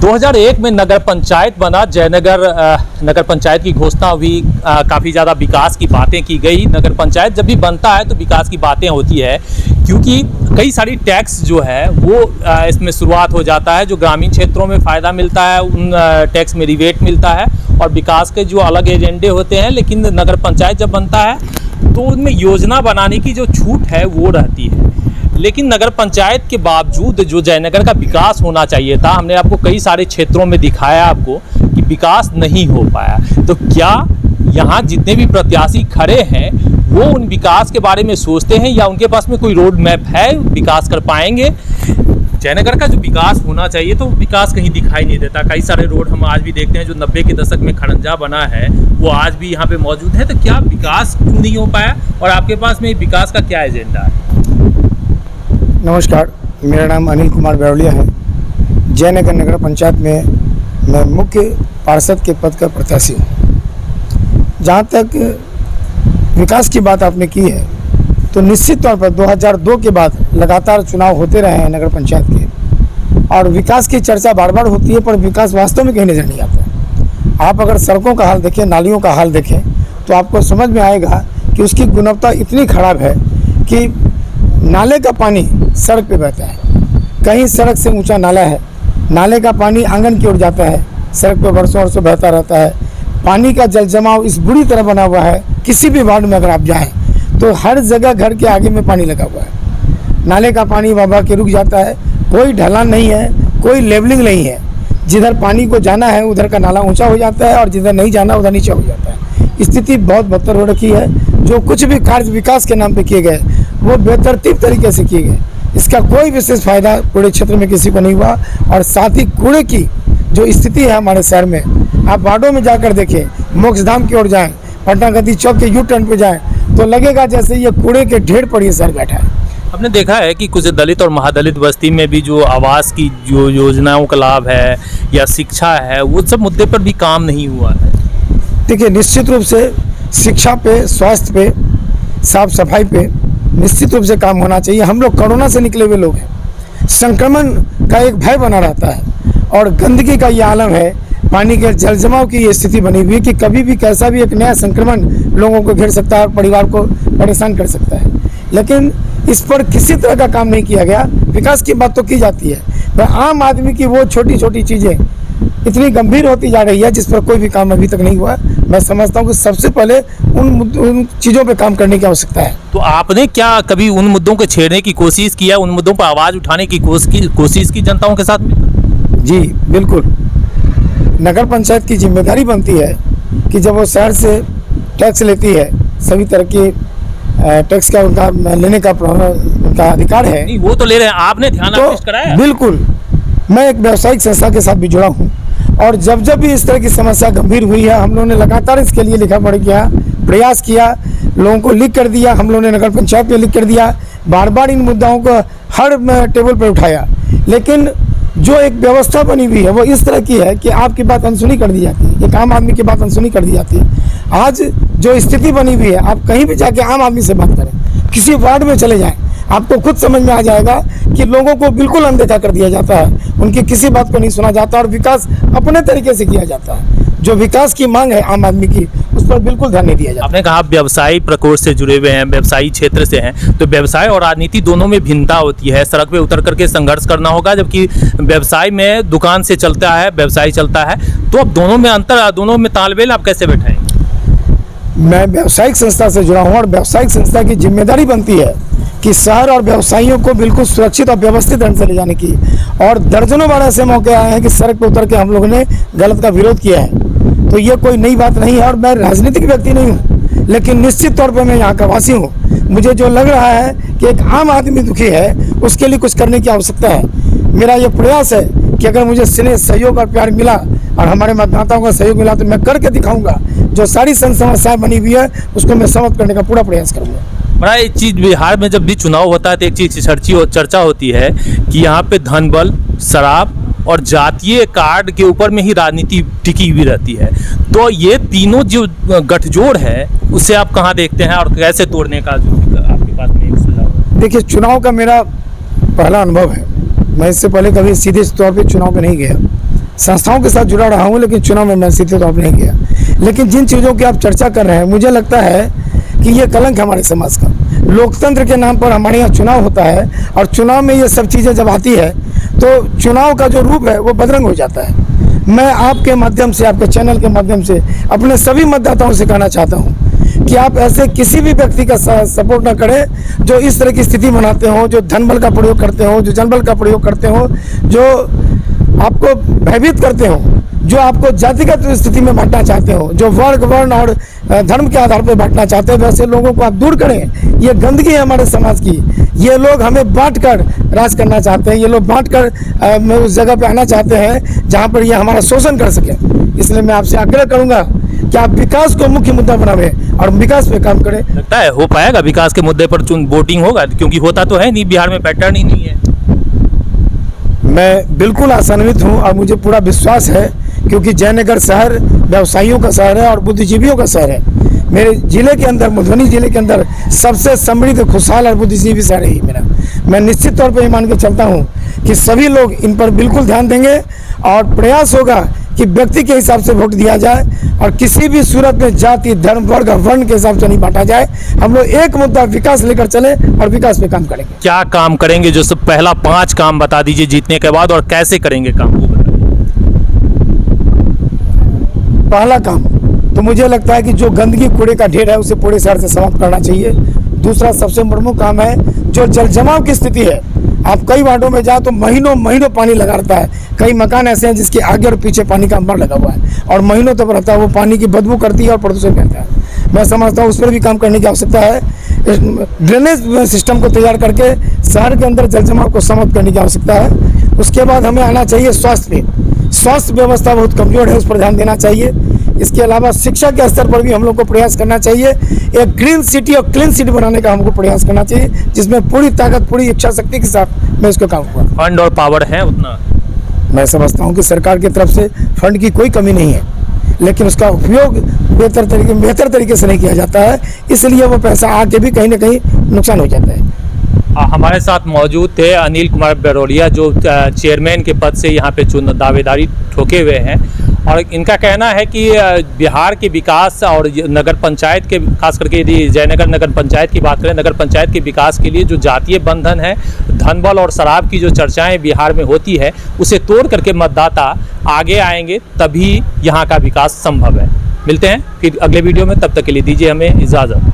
2001 में नगर पंचायत बना जयनगर नगर पंचायत की घोषणा हुई। काफ़ी ज़्यादा विकास की बातें की गई। नगर पंचायत जब भी बनता है तो विकास की बातें होती है, क्योंकि कई सारी टैक्स जो है वो इसमें शुरुआत हो जाता है। जो ग्रामीण क्षेत्रों में फ़ायदा मिलता है उन टैक्स में रिबेट मिलता है और विकास के जो अलग एजेंडे होते हैं। लेकिन नगर पंचायत जब बनता है तो उनमें योजना बनाने की जो छूट है वो रहती है। लेकिन नगर पंचायत के बावजूद जो जयनगर का विकास होना चाहिए था, हमने आपको कई सारे क्षेत्रों में दिखाया आपको कि विकास नहीं हो पाया। तो क्या यहाँ जितने भी प्रत्याशी खड़े हैं वो उन विकास के बारे में सोचते हैं या उनके पास में कोई रोड मैप है, विकास कर पाएंगे? जयनगर का जो विकास होना चाहिए तो विकास कहीं दिखाई नहीं देता। कई सारे रोड हम आज भी देखते हैं जो 90 के दशक में खड़ंजा बना है वो आज भी यहाँ पे मौजूद है। तो क्या विकास क्यों नहीं हो पाया और आपके पास में विकास का क्या एजेंडा है? नमस्कार, मेरा नाम अनिल कुमार बैरोलिया है। जयनगर नगर पंचायत में मैं मुख्य पार्षद के पद का प्रत्याशी हूँ। जहाँ तक विकास की बात आपने की है तो निश्चित तौर पर 2002 के बाद लगातार चुनाव होते रहे हैं नगर पंचायत के, और विकास की चर्चा बार बार होती है, पर विकास वास्तव में कहीं नजर नहीं आता। आप अगर सड़कों का हाल देखें, नालियों का हाल देखें तो आपको समझ में आएगा कि उसकी गुणवत्ता इतनी खराब है कि नाले का पानी सड़क पे बहता है। कहीं सड़क से ऊंचा नाला है, नाले का पानी आंगन की ओर जाता है, सड़क पे वर्षों वर्षों बहता रहता है। पानी का जल जमाव इस बुरी तरह बना हुआ है, किसी भी वार्ड में अगर आप जाएं तो हर जगह घर के आगे में पानी लगा हुआ है। नाले का पानी वहाँ के रुक जाता है, कोई ढलान नहीं है, कोई लेवलिंग नहीं है। जिधर पानी को जाना है उधर का नाला ऊँचा हो जाता है और जिधर नहीं जाना उधर नीचा हो जाता है। स्थिति बहुत बदतर हो रखी है। जो कुछ भी कार्य विकास के नाम पे किए गए वो बेतरतीब तरीके से किए गए। इसका कोई विशेष फायदा पूरे क्षेत्र में किसी को नहीं हुआ। और साथ ही कूड़े की जो स्थिति है हमारे शहर में, आप वार्डों में जाकर देखें, मोक्षधाम की ओर जाएं, पटना गति चौक के यू टर्न पे जाएं तो लगेगा जैसे ये कूड़े के ढेर पर ये शहर बैठा है। हमने देखा है कि कुछ दलित और महादलित बस्ती में भी जो आवास की जो योजनाओं का लाभ है या शिक्षा है वो सब मुद्दे पर भी काम नहीं हुआ है। देखिए, निश्चित रूप से शिक्षा पे, स्वास्थ्य पे, साफ सफाई पे निश्चित रूप से काम होना चाहिए। हम लोग कोरोना से निकले हुए लोग हैं, संक्रमण का एक भय बना रहता है और गंदगी का ये आलम है, पानी के जल जमाव की ये स्थिति बनी हुई है कि कभी भी कैसा भी एक नया संक्रमण लोगों को घेर सकता है और परिवार को परेशान कर सकता है। लेकिन इस पर किसी तरह का काम नहीं किया गया। विकास की बात तो की जाती है, पर आम आदमी की वो छोटी छोटी चीज़ें इतनी गंभीर होती जा रही है जिस पर कोई भी काम अभी तक नहीं हुआ। मैं समझता हूँ कि सबसे पहले उन चीज़ों पे काम करने की आवश्यकता है। तो आपने क्या कभी उन मुद्दों को छेड़ने की कोशिश किया, उन मुद्दों पर आवाज़ उठाने की कोशिश की जनताओं के साथ में? जी बिल्कुल। नगर पंचायत की जिम्मेदारी बनती है कि जब वो शहर से टैक्स लेती है, सभी तरह की टैक्स का उनका लेने का उनका अधिकार है। नहीं, वो तो ले रहे हैं, आपने ध्यान आकृष्ट कराया? बिल्कुल। मैं एक व्यावसायिक संस्था के साथ भी जुड़ा हूँ और जब जब भी इस तरह की समस्या गंभीर हुई है हम लोगों ने लगातार इसके लिए लिखा पढ़ किया, प्रयास किया, लोगों को लिख कर दिया, हम लोगों ने नगर पंचायत में लिख कर दिया, बार बार इन मुद्दाओं को हर टेबल पर उठाया। लेकिन जो एक व्यवस्था बनी हुई है वो इस तरह की है कि आपकी बात अनसुनी कर दी जाती है, एक आम आदमी की बात अनसुनी कर दी जाती है। आज जो स्थिति बनी हुई है, आप कहीं भी जाके आम आदमी से बात करें, किसी वार्ड में चले जाएं, आपको खुद समझ में आ जाएगा कि लोगों को बिल्कुल अनदेखा कर दिया जाता है, उनकी किसी बात को नहीं सुना जाता और विकास अपने तरीके से किया जाता है। जो विकास की मांग है आम आदमी की, उस पर बिल्कुल ध्यान नहीं दिया जाता। आपने कहा व्यवसायी प्रकोष्ठ से जुड़े हुए हैं, व्यवसायी क्षेत्र से हैं, तो व्यवसाय और राजनीति दोनों में भिन्नता होती है। सड़क पे उतर करके संघर्ष करना होगा, जबकि व्यवसाय में दुकान से चलता है, व्यवसाय चलता है। तो अब दोनों में अंतर, दोनों में तालमेल आप कैसे बैठाएंगे? मैं व्यावसायिक संस्था से जुड़ा हूँ और व्यावसायिक संस्था की जिम्मेदारी बनती है कि शहर और व्यवसायियों को बिल्कुल सुरक्षित और व्यवस्थित ढंग से ले जाने की। और दर्जनों बार ऐसे मौके आए हैं कि सड़क पर उतर के हम लोगों ने गलत का विरोध किया है। तो ये कोई नई बात नहीं है और मैं राजनीतिक व्यक्ति नहीं हूँ, लेकिन निश्चित तौर पर मैं यहाँ का वासी हूँ। मुझे जो लग रहा है कि एक आम आदमी दुखी है, उसके लिए कुछ करने की आवश्यकता है। मेरा ये प्रयास है कि अगर मुझे स्नेह, सहयोग और प्यार मिला और हमारे मतदाताओं का सहयोग मिला तो मैं करके दिखाऊंगा। जो सारी समस्याएं बनी हुई है उसको मैं समाप्त करने का पूरा प्रयास करूंगा। बड़ा एक चीज़, बिहार में जब भी चुनाव होता है तो एक चीज़ चर्चा होती है कि यहाँ पे धन बल, शराब और जातीय कार्ड के ऊपर में ही राजनीति टिकी हुई रहती है। तो ये तीनों जो गठजोड़ है उसे आप कहाँ देखते हैं और कैसे तोड़ने का जो आपके पास में एक सुझाव है? देखिए, चुनाव का मेरा पहला अनुभव है। मैं इससे पहले कभी सीधे तौर पे चुनाव में नहीं गया संस्थाओं के साथ जुड़ा रहा हूँ, लेकिन चुनाव में मैं सीधे तौर पर नहीं गया। लेकिन जिन चीज़ों की आप चर्चा कर रहे हैं, मुझे लगता है कि ये कलंक है हमारे समाज का। लोकतंत्र के नाम पर हमारे यहाँ चुनाव होता है, और चुनाव में ये सब चीज़ें जब आती है तो चुनाव का जो रूप है वो बदरंग हो जाता है। मैं आपके माध्यम से, आपके चैनल के माध्यम से अपने सभी मतदाताओं से कहना चाहता हूँ कि आप ऐसे किसी भी व्यक्ति का सपोर्ट ना करें जो इस तरह की स्थिति बनाते हो, जो धन बल का प्रयोग करते हो, जो जनबल का प्रयोग करते हो, जो आपको भयभीत करते हो, जो आपको जातिगत स्थिति में बांटना चाहते हो, जो वर्ग, वर्ण और धर्म के आधार पर बांटना चाहते हैं, वैसे लोगों को आप दूर करें। ये गंदगी है हमारे समाज की। ये लोग हमें बांट कर राज करना चाहते हैं। ये लोग बांट कर उस जगह पे आना चाहते हैं जहाँ पर ये हमारा शोषण कर सके। इसलिए मैं आपसे आग्रह करूँगा कि आप विकास को मुख्य मुद्दा बनावे और विकास पे काम करें। लगता है हो पाएगा विकास के मुद्दे पर वोटिंग होगा? क्योंकि होता तो है नहीं, बिहार में पैटर्न ही नहीं है। मैं बिल्कुल आशान्वित हूँ और मुझे पूरा विश्वास है, क्योंकि जयनगर शहर व्यवसायियों का शहर है और बुद्धिजीवियों का शहर है। मेरे जिले के अंदर, मधुबनी जिले के अंदर सबसे समृद्ध, खुशहाल और बुद्धिजीवी शहर है मेरा। मैं निश्चित तौर पर ये मान के चलता हूँ कि सभी लोग इन पर बिल्कुल ध्यान देंगे और प्रयास होगा कि व्यक्ति के हिसाब से वोट दिया जाए और किसी भी सूरत में जाति, धर्म, वर्ग, वर्ण के हिसाब से नहीं बांटा जाए। हम लोग एक मुद्दा विकास लेकर चले और विकास पे काम करेंगे। क्या काम करेंगे? जो सब पहला 5 काम बता दीजिए जीतने के बाद, और कैसे करेंगे काम वो बताइए। पहला काम तो मुझे लगता है कि जो गंदगी, कूड़े का ढेर है उसे पूरे शहर से समाप्त करना चाहिए। दूसरा सबसे प्रमुख काम है जो जल जमाव की स्थिति है। आप कई वार्डों में जाओ तो महीनों महीनों पानी लगा रहता है। कई मकान ऐसे हैं जिसके आगे और पीछे पानी का अंबर लगा हुआ है और महीनों तक रहता है। वो पानी की बदबू करती है और प्रदूषण करता है। मैं समझता हूँ उस पर भी काम करने की आवश्यकता है। ड्रेनेज सिस्टम को तैयार करके शहर के अंदर जल जमाव को समाप्त करने की आवश्यकता है। उसके बाद हमें आना चाहिए स्वास्थ्य पे। स्वास्थ्य व्यवस्था बहुत कमज़ोर है, उस पर ध्यान देना चाहिए। इसके अलावा शिक्षा के स्तर पर भी हम लोग को प्रयास करना चाहिए। एक ग्रीन सिटी और क्लीन सिटी बनाने का हमको प्रयास करना चाहिए, जिसमें पूरी ताकत, पूरी इच्छा शक्ति के साथ मैं इसको काम करूँ। फंड और पावर है उतना? मैं समझता हूँ कि सरकार की तरफ से फंड की कोई कमी नहीं है, लेकिन उसका उपयोग बेहतर तरीके से नहीं किया जाता है। इसलिए वो पैसा आके भी कहीं ना कहीं नुकसान हो जाता है। हमारे साथ मौजूद थे अनिल कुमार बरौलिया, जो चेयरमैन के पद से यहाँ पे दावेदारी ठोके हुए हैं, और इनका कहना है कि बिहार के विकास और नगर पंचायत के, खास करके यदि जयनगर नगर पंचायत की बात करें, नगर पंचायत के विकास के लिए जो जातीय बंधन है, धन बल और शराब की जो चर्चाएं बिहार में होती है, उसे तोड़ करके मतदाता आगे आएंगे, तभी यहाँ का विकास संभव है। मिलते हैं फिर अगले वीडियो में, तब तक के लिए दीजिए हमें इजाज़त।